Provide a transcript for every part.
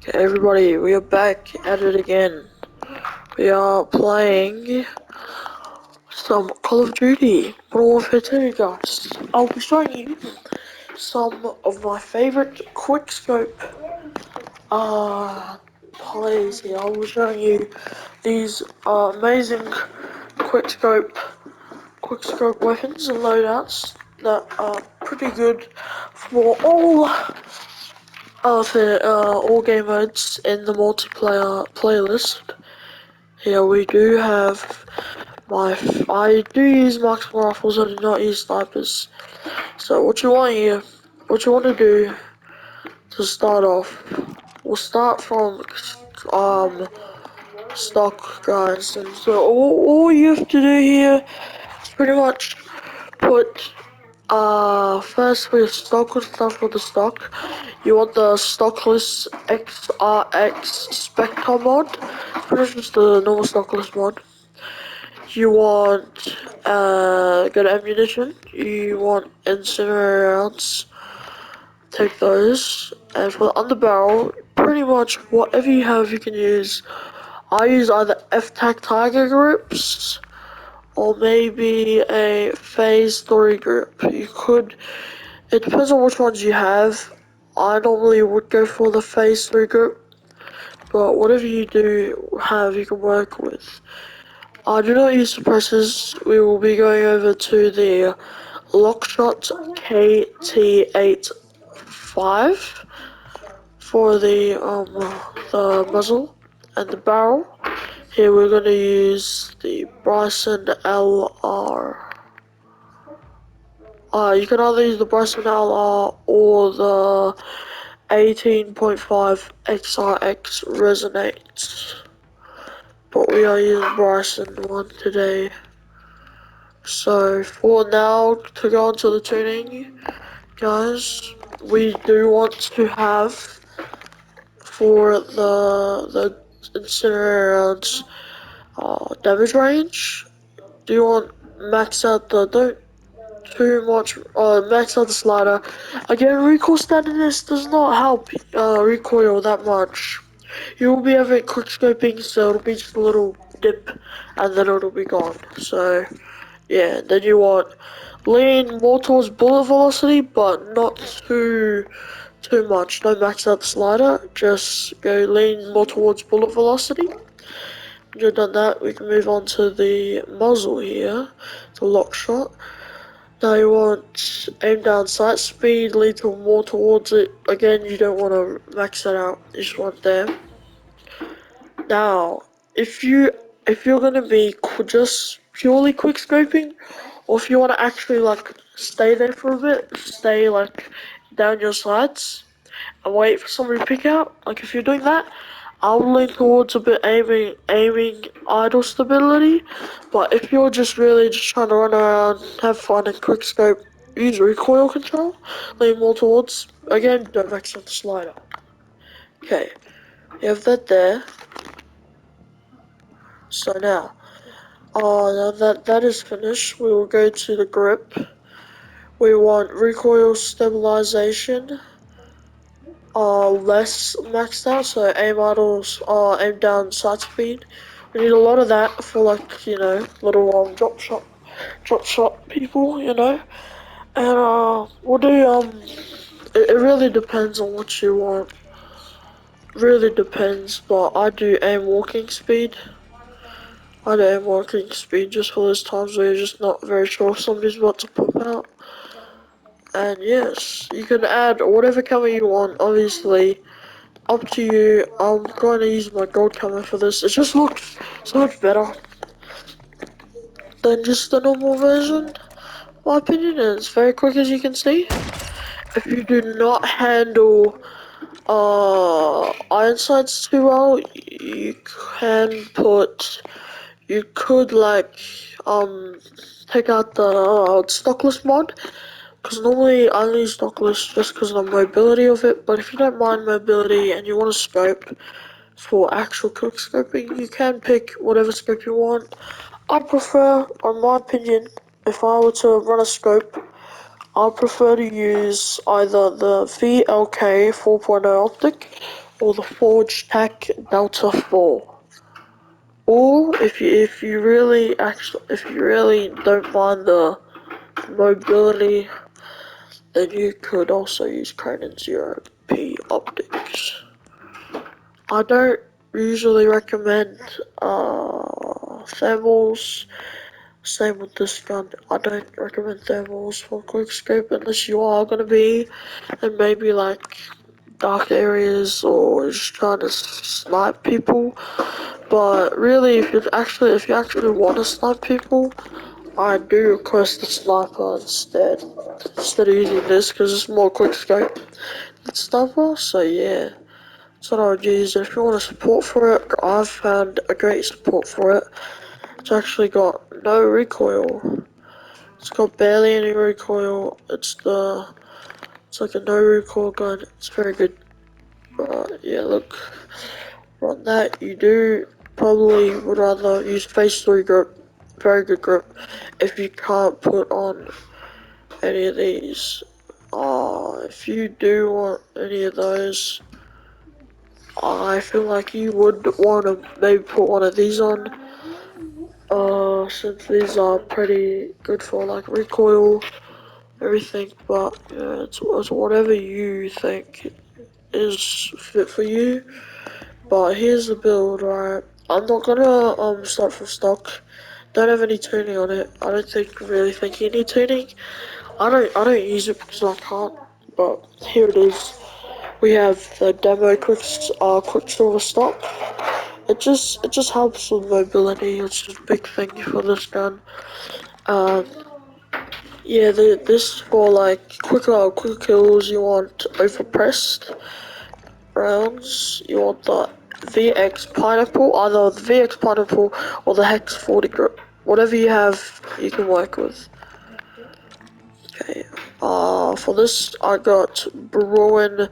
Okay, everybody, we are back at it again. We are playing some Call of Duty Modern Warfare 2, guys. I'll be showing you some of my favorite quickscope plays here. I'll be showing you these amazing quickscope weapons and loadouts that are pretty good for all game modes in the multiplayer playlist. Here we do have I do use marksman rifles, I do not use snipers. So what you want here, what you want to do to start off, we'll start from stock, guys. And so all you have to do here is pretty much put first we stock, with stuff with the stock. You want the stockless XRX Spectre mod, pretty much just the normal stockless mod. You want good ammunition. You want incendiary rounds. Take those. And for the underbarrel, pretty much whatever you have, you can use. I use either F-Tac Tiger grips or maybe a Phase 3 grip. You could. It depends on which ones you have. I normally would go for the Phase 3 grip, but whatever you do have, you can work with. I do not use suppressors. We will be going over to the Lockshot KT85 for the muzzle and the barrel. Here we're going to use the Bryson LR. You can either use the Bryson LR or the 18.5 XRX Resonates. But we are using Bryson one today. So for now, to go into the tuning, guys, we do want to have for the incinerator rounds damage range. Do you want max out the don't too much max out the slider. Again, recoil steadiness does not help recoil that much. You will be having quick scoping, so it'll be just a little dip and then it'll be gone. So yeah, then you want lean more towards bullet velocity, but not too much. Don't max out the slider, just go lean more towards bullet velocity. When you've done that, we can move on to the muzzle here, the lock shot. Now you want aim down sight speed, lean more towards it. Again, you don't want to max that out, you just want there. Now, if you're gonna be just purely quick scoping, or if you want to actually like stay there for a bit, stay like down your sights and wait for somebody to pick out. Like if you're doing that, I'll lean towards a bit aiming idle stability. But if you're just really just trying to run around, have fun and quick scope, use recoil control, lean more towards. Again, don't max out the slider. Okay, you have that there. So now that is finished, we will go to the grip. We want recoil stabilization, less maxed out, so aim idles, aim down sight speed. We need a lot of that for like, you know, little drop shot people, you know. And we'll do it really depends on what you want. Really depends, but I do aim walking speed. I do aim walking speed just for those times where you're just not very sure if somebody's about to pop out. And yes, you can add whatever camera you want, obviously. Up to you. I'm going to use my gold camera for this. It just looks so much better than just the normal version. My opinion is very quick, as you can see. If you do not handle iron sights too well, you could like take out the stockless mod, because normally I only use stockless just because of the mobility of it. But if you don't mind mobility and you want to scope for actual quick scoping, you can pick whatever scope you want. I prefer, in my opinion, if I were to run a scope, I prefer to use either the VLK 4.0 optic or the Forge Tech Delta 4. Or if you really don't mind the mobility, then you could also use Cronin Zero P optics. I don't usually recommend thermals. Same with this gun. I don't recommend thermals for quickscope unless you are gonna be in maybe like dark areas or just trying to snipe people. But really, if you actually want to snipe people, I do request the sniper instead of using this because it's more quickscope than sniper. So yeah. That's what I would use. If you want a support for it, I've found a great support for it. It's actually got no recoil. It's got barely any recoil. It's like a no recoil gun. It's very good. Yeah, look, on that you do probably would rather use phase 3 grip. Very good grip. If you can't put on any of these. If you do want any of those, I feel like you would want to maybe put one of these on. Since these are pretty good for like recoil, everything. But yeah, it's whatever you think is fit for you. But here's the build, right? I'm not gonna start from stock. Don't have any tuning on it. I don't really think you need tuning. I don't use it because I can't. But here it is. We have the demo Quicksilver stock. It just helps with mobility. It's just a big thing for this gun. Um, yeah, this for like quick kills. You want overpressed rounds. You want the VX pineapple, either the VX pineapple or the Hex 40 grip. Whatever you have, you can work with. Okay. For this, I got Bruin,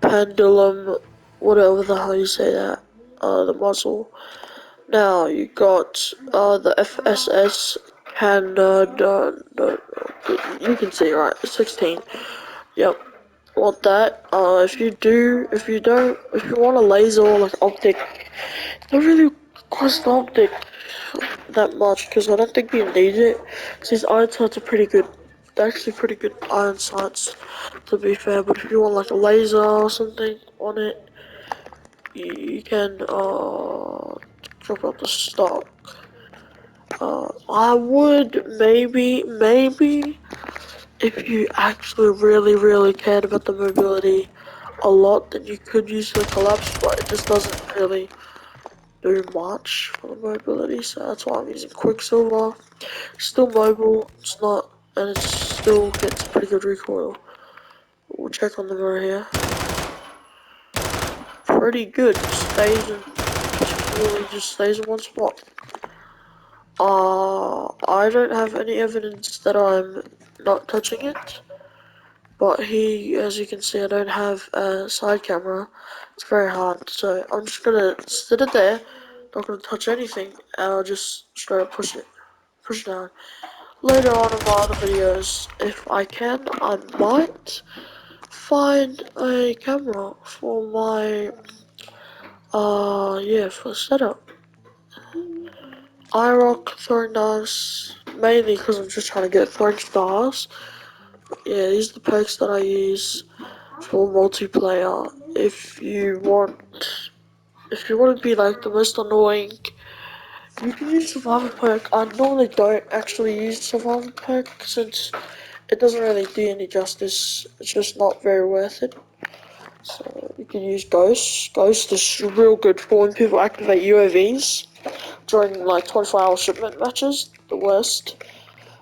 Pendulum, whatever the hell you say that. The muzzle. Now you got the FSS Canada. You can see right, 16. Yep, want that. If you want a laser or like optic, don't really cost the optic that much because I don't think you need it. These iron sights are pretty good. They're actually pretty good iron sights, to be fair. But if you want like a laser or something on it, you can drop out the stock. I would maybe if you actually really cared about the mobility a lot, then you could use the collapse, but it just doesn't really do much for the mobility, so that's why I'm using Quicksilver. Still mobile, it's not, and it still gets pretty good recoil. We'll check on the mirror here. Pretty good, just stays in one spot. I don't have any evidence that I'm not touching it. But as you can see, I don't have a side camera. It's very hard, so I'm just gonna sit it there, not gonna touch anything, and I'll just straight up push it down. Later on in my other videos, if I can, I might find a camera for my, yeah, for setup. I rock throwing knives, mainly because I'm just trying to get throwing stars. Yeah, these are the perks that I use for multiplayer. If you want to be like the most annoying, you can use survival perk. I normally don't actually use survival perk since it doesn't really do any justice. It's just not very worth it. So you can use Ghost. Ghost is real good for when people activate UAVs during like 24-hour shipment matches. The worst.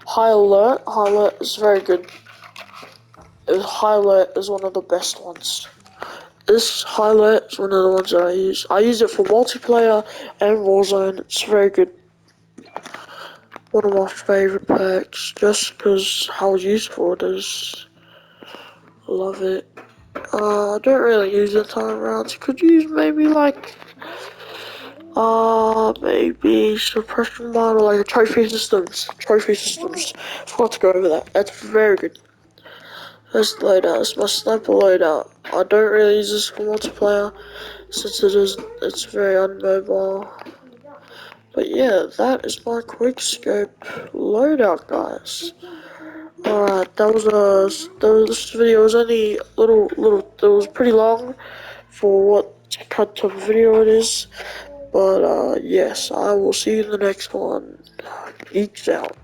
High Alert. High Alert is very good. High Alert is one of the best ones. This highlight is one of the ones that I use. I use it for multiplayer and Warzone. It's very good. One of my favorite packs, just because how useful it is. Love it. I don't really use it time rounds. You could use maybe like, maybe suppression mine or like a trophy systems. Trophy systems. Forgot to go over that. That's very good. First loadout. It's my sniper loadout. I don't really use this for multiplayer since it's very unmobile. But yeah, that is my quick scope loadout, guys. Alright, this video was only it was pretty long for what kind of video it is. But yes, I will see you in the next one. Peace out.